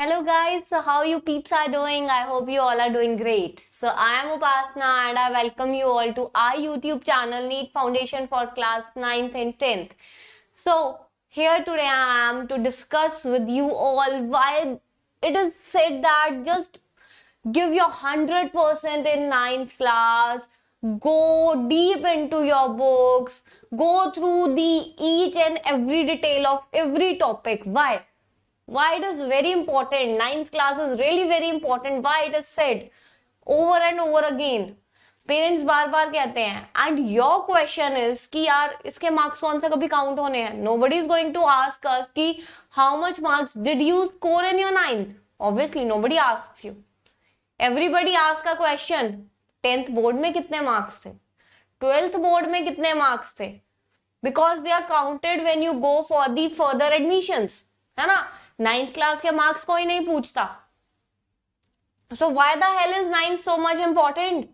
Hello guys, so how you peeps are doing? I hope you all are doing great. So I am Upasna and I welcome you all to our YouTube channel NEET Foundation for class 9th and 10th. So here today I am to discuss with you all why it is said that just give your 100% in 9th class, go deep into your books, go through the each and every detail of every topic. Why it is very important? 9th class is really very important. Why it is said over and over again? Parents बार बार कहते हैं and your question is कि यार इसके marks कौन से कभी काउंट होने हैं. Nobody is going to ask us कि how much marks did you score in your 9th. Obviously nobody asks you. Everybody ask a question. 10th board में कितने मार्क्स थे, 12th बोर्ड में कितने मार्क्स थे, because they are counted when you go for the further admissions, है ना. 9th class के marks कोई नहीं पूछता. So why the hell is 9th so much important?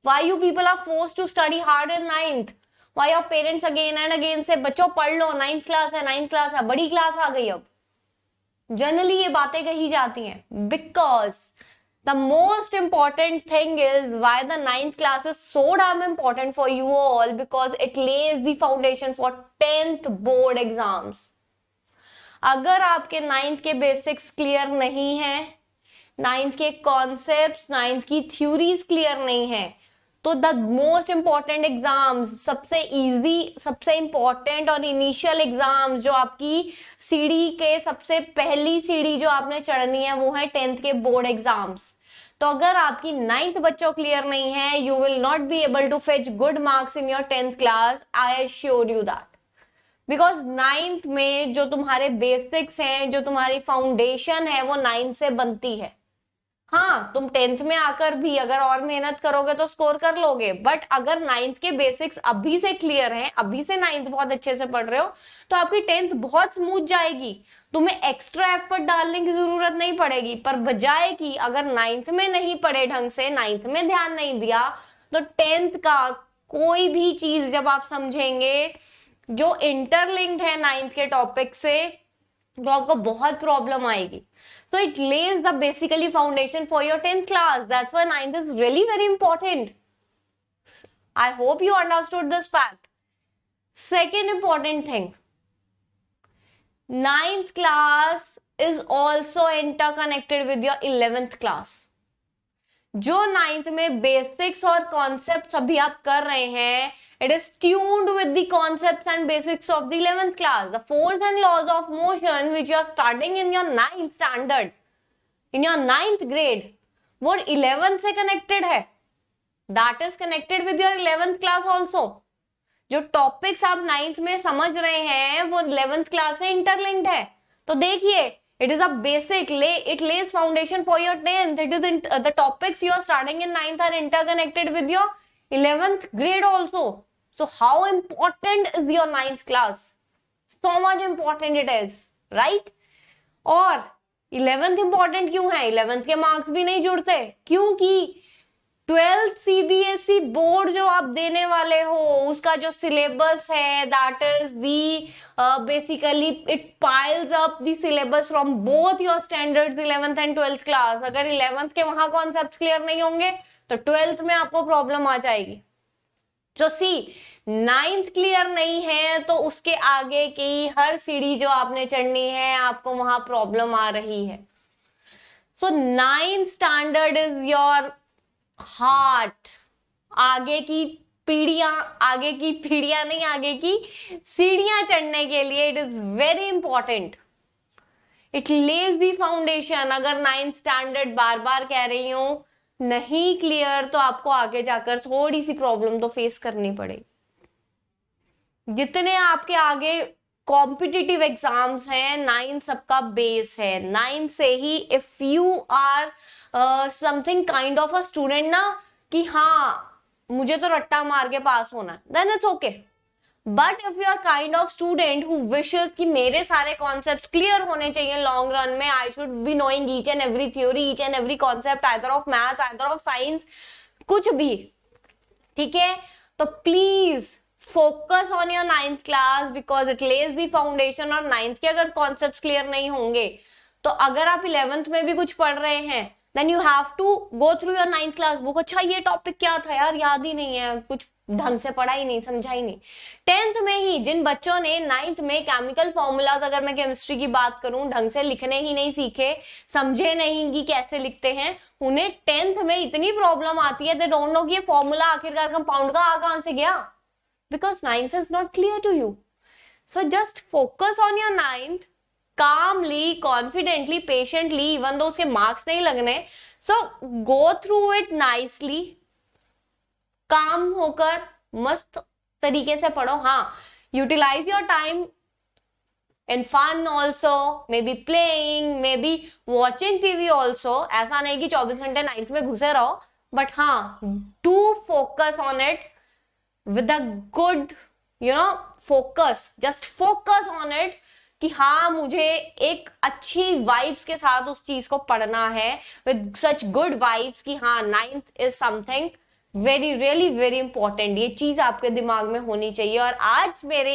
Why you people are forced to study hard in 9th? Why your parents again and again say बच्चों पढ़ लो, 9th class है, 9th class है, बड़ी class आ गई अब. Generally ये बातें कही जाती हैं because the most important thing is why the 9th class is so damn important for you all, because it lays the foundation for 10th board exams. अगर आपके 9th के बेसिक्स क्लियर नहीं है, 9th के कॉन्सेप्ट्स, 9th की theories clear नहीं है, तो द मोस्ट इंपॉर्टेंट एग्जाम्स, सबसे इजी, सबसे इंपॉर्टेंट और इनिशियल एग्जाम्स जो आपकी सीढ़ी के सबसे पहली सीढ़ी जो आपने चढ़नी है वो है 10th के बोर्ड एग्जाम्स. तो अगर आपकी 9th बच्चों क्लियर नहीं है, you will not be able to fetch good marks in your 10th class. I assure you that. Because 9th में जो तुम्हारे बेसिक्स हैं, जो तुम्हारी फाउंडेशन है, वो 9th से बनती है. हाँ, तुम 10th में आकर भी अगर और मेहनत करोगे तो स्कोर कर लोगे, बट अगर 9th के बेसिक्स अभी से क्लियर हैं, अभी से 9th बहुत अच्छे से पढ़ रहे हो, तो आपकी 10th बहुत स्मूथ जाएगी. तुम्हें एक्स्ट्रा एफर्ट डालने की जरूरत नहीं पड़ेगी. पर बजाय कि अगर 9th में नहीं पढ़े ढंग से, 9th में ध्यान नहीं दिया, तो 10th का कोई भी चीज जब आप समझेंगे जो इंटरलिंक्ड है 9th के टॉपिक से, तो आपको बहुत प्रॉब्लम आएगी. So it lays the basically foundation for your 10th class. That's why 9th is really very important. I hope you understood this fact. Second important thing, 9th class is also interconnected with your 11th class. जो 9th में basics और concepts अभी आप कर रहे हैं, it is tuned with the concepts and basics of the 11th class. The force and laws of motion which you are studying in your 9th standard, in your 9th grade, वो 11th से connected है. That is connected with your 11th class also. जो topics आप 9th में समझ रहे हैं वो 11th क्लास से इंटरलिंक्ड है. तो देखिए, it is a basic it lays foundation for your 10th. It is the topics you are studying in 9th are interconnected with your 11th grade also. So how important is your 9th class? So much important it is, right? और 11th important क्यों है? 11th के marks भी नहीं जुड़ते क्योंकि 12th CBSE board जो आप देने वाले हो, उसका जो सिलेबस है, that is the basically it piles up the syllabus from both your standards 11th and 12th class. अगर 11th के वहां कॉन्सेप्ट क्लियर नहीं होंगे तो 12th में आपको प्रॉब्लम आ जाएगी. तो सी 9th क्लियर नहीं है तो उसके आगे की हर सीढ़ी जो आपने चढ़नी है आपको वहां प्रॉब्लम आ रही है. सो 9th standard is your heart. आगे की पीढ़ियां नहीं, आगे की सीढ़ियां चढ़ने के लिए it is very important. It Lay's the foundation. अगर 9th स्टैंडर्ड बार बार कह रही हूं नहीं क्लियर, तो आपको आगे जाकर थोड़ी सी प्रॉब्लम तो फेस करनी पड़ेगी. जितने आपके आगे कॉम्पिटिटिव एग्जाम्स हैं, 9th सबका बेस है. 9th से ही if you are something kind of a student ना, कि हाँ मुझे तो रट्टा मार के पास होना है, then it's okay. But if you are kind of student who wishes कि मेरे सारे कॉन्सेप्ट क्लियर होने चाहिए लॉन्ग रन में, I should be knowing each and every theory, each and every concept, either of maths, either of science, कुछ भी, ठीक है, तो please focus on your 9th class because it Lay's the foundation. और 9th के अगर concept clear नहीं होंगे तो अगर आप 11th में भी कुछ पढ़ रहे हैं then you have to go through your 9th class book. अच्छा ये टॉपिक क्या था यार, याद ही नहीं है, कुछ ढंग से पढ़ा ही नहीं, समझा ही नहीं। 10th में ही जिन बच्चों ने 9th में केमिकल फॉर्मूलाज, अगर मैं केमिस्ट्री की बात करूं, ढंग से लिखने ही नहीं सीखे, समझे नहीं कि कैसे लिखते हैं, उन्हें 10th में इतनी प्रॉब्लम आती है, दे डोंट नो कि ये फॉर्मूला आखिरकार कंपाउंड का कहां से गया, because 9th is not clear to you. So just focus on your 9th calmly, confidently, patiently, even though उसके मार्क्स नहीं लगने, so go through it nicely, काम होकर मस्त तरीके से पढ़ो। हाँ, utilise your time in fun also, maybe playing, maybe watching TV also। ऐसा नहीं कि 24 घंटे 9th में घुसे रहो, but हाँ, do focus on it with a good, focus, just focus on it कि हाँ मुझे एक अच्छी वाइब्स के साथ उस चीज को पढ़ना है, विद सच गुड वाइब्स कि हाँ 9th is something very really very important. ये चीज आपके दिमाग में होनी चाहिए। और आज मेरे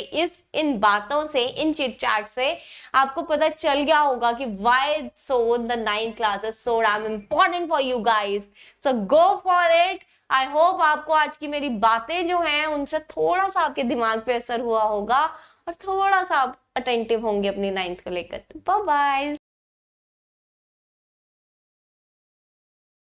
इन बातों से, इन चिट चैट से आपको पता चल गया होगा कि why so the 9th class is so damn important for you guys. So go for it. I hope आपको आज की मेरी बातें जो हैं उनसे थोड़ा सा आपके दिमाग पे असर हुआ होगा और थोड़ा सा आप अटेंटिव होंगे अपनी 9th को लेकर। Bye bye.